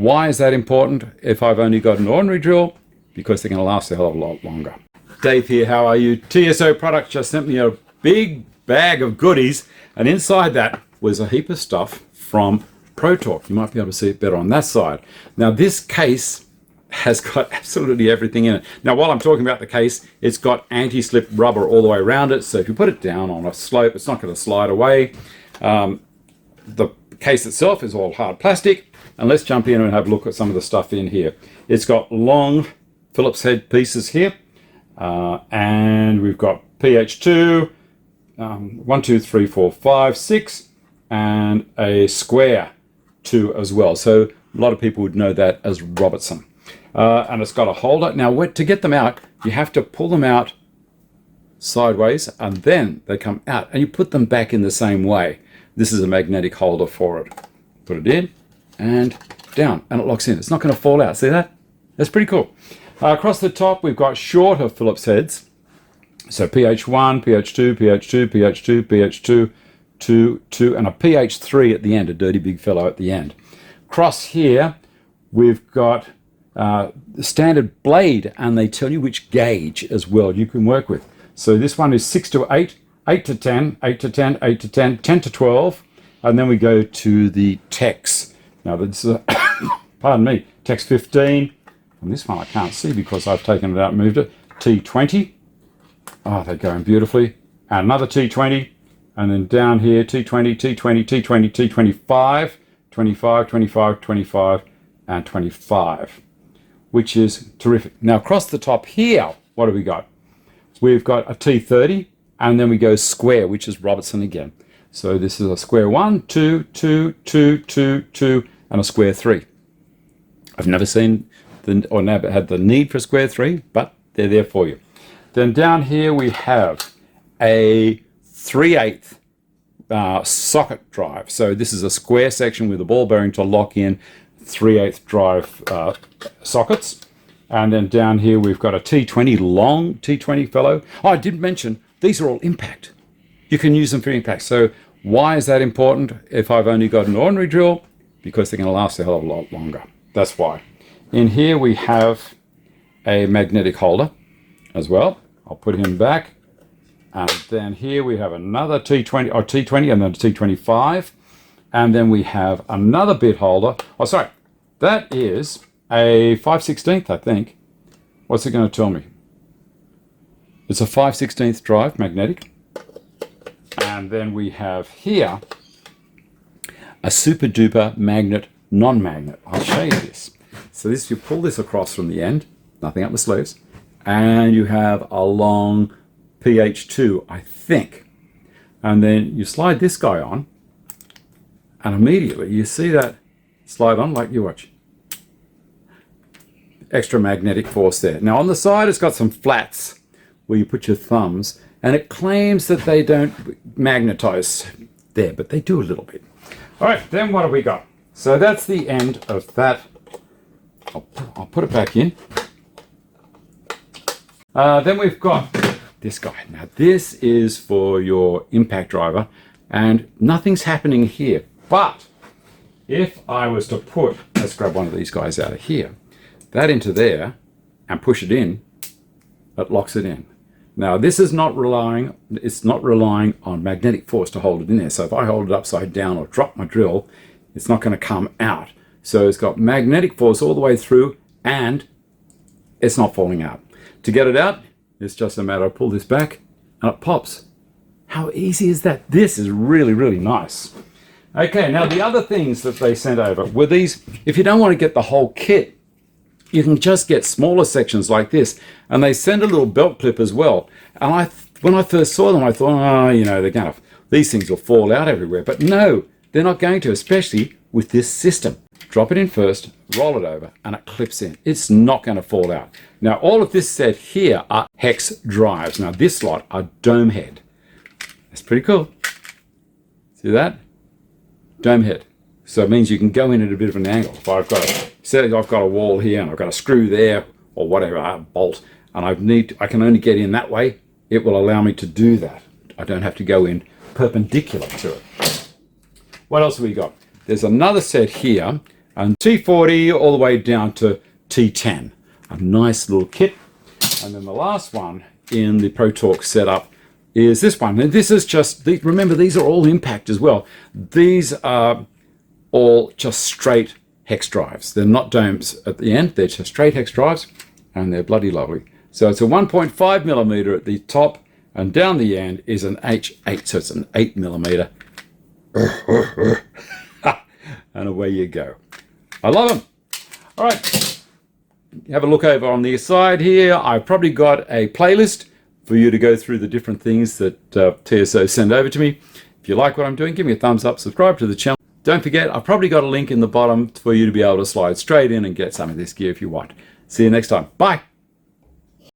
Why is that important if I've only got an ordinary drill? Because they're going to last a hell of a lot longer. Dave here, how are you? TSO Products just sent me a big bag of goodies, and inside that was a heap of stuff from Protorq. You might be able to see it better on that side. Now this case has got absolutely everything in it. Now while I'm talking about the case, it's got anti-slip rubber all the way around it, so if you put it down on a slope, it's not going to slide away. The case itself is all hard plastic, and let's jump in and have a look at some of the stuff in here. It's got long Phillips head pieces here, and we've got PH2, 1, 2, 3, 4, 5, 6, and a square 2 as well. So a lot of people would know that as Robertson. And it's got a holder. Now to get them out, you have to pull them out sideways, and then they come out, and you put them back in the same way. This is a magnetic holder for it. Put it in and down, and it locks in. It's not going to fall out. See that? That's pretty cool. Across the top, we've got shorter Phillips heads. So PH1, PH2, PH2, PH2, PH2, 2, 2, and a PH3 at the end, a dirty big fellow at the end. Across here, we've got the standard blade, and they tell you which gauge as well you can work with. So this one is 6 to 8, 8 to 10, 8 to 10, 8 to 10, 10 to 12, and then we go to the Tex. Now this is, pardon me, Tex 15, and this one I can't see because I've taken it out and moved it. T20, oh, they're going beautifully, and another T20, and then down here, T20, T20, T20, T25, 25, 25, 25, and 25, which is terrific. Now across the top here, what have we got? We've got a T30, and then we go square, which is Robertson again. So this is a square 1, 2, 2, 2, 2, 2, and a square 3. I've never seen or never had the need for a square 3, but they're there for you. Then down here we have a 3/8 socket drive. So this is a square section with a ball bearing to lock in 3/8 drive sockets. And then down here we've got a T20, long T20 fellow. Oh, I didn't mention, these are all impact. You can use them for impact. So why is that important if I've only got an ordinary drill? Because they're going to last a hell of a lot longer. That's why. In here we have a magnetic holder as well. I'll put him back. And then here we have another T20, or T20, and then a T25. And then we have another bit holder. Oh, sorry. That is a 5/16, I think. What's it going to tell me? It's a 5/16 drive, magnetic. And then we have here a super duper magnet, non-magnet. I'll show you this. So this, you pull this across from the end, nothing up the sleeves, and you have a long PH2, I think. And then you slide this guy on, and immediately you see that slide on, like you watch. Extra magnetic force there. Now on the side it's got some flats where you put your thumbs, and it claims that they don't magnetize there, but they do a little bit. All right, then what have we got? So that's the end of that. I'll put it back in. Then we've got this guy. Now this is for your impact driver, and nothing's happening here. But if I was to put, let's grab one of these guys out of here, that into there and push it in, it locks it in. Now this is not relying, it's not relying on magnetic force to hold it in there. So if I hold it upside down or drop my drill, it's not going to come out. So it's got magnetic force all the way through, and it's not falling out. To get it out, it's just a matter of pull this back and it pops. How easy is that? This is really, really nice. Okay, now the other things that they sent over were these. If you don't want to get the whole kit, you can just get smaller sections like this. And they send a little belt clip as well. And when I first saw them, I thought, oh, you know, these things will fall out everywhere. But no, they're not going to, especially with this system. Drop it in first, roll it over, and it clips in. It's not going to fall out. Now, all of this set here are hex drives. Now, this lot are dome head. That's pretty cool. See that? Dome head. So it means you can go in at a bit of an angle. If I've got a wall here and I've got a screw there or whatever, a bolt, and I can only get in that way, it will allow me to do that. I don't have to go in perpendicular to it. What else have we got? There's another set here, and T40 all the way down to T10. A nice little kit. And then the last one in the Protorq setup is this one. And this is just, remember, these are all impact as well. These are all just straight hex drives. They're not domes at the end, they're just straight hex drives, and they're bloody lovely. So it's a 1.5 millimeter at the top, and down the end is an H8, so it's an 8 millimeter. And away you go. I love them. All right, have a look over on the side here. I've probably got a playlist for you to go through the different things that TSO send over to me. If you like what I'm doing, give me a thumbs up, subscribe to the channel. Don't forget, I've probably got a link in the bottom for you to be able to slide straight in and get some of this gear if you want. See you next time. Bye.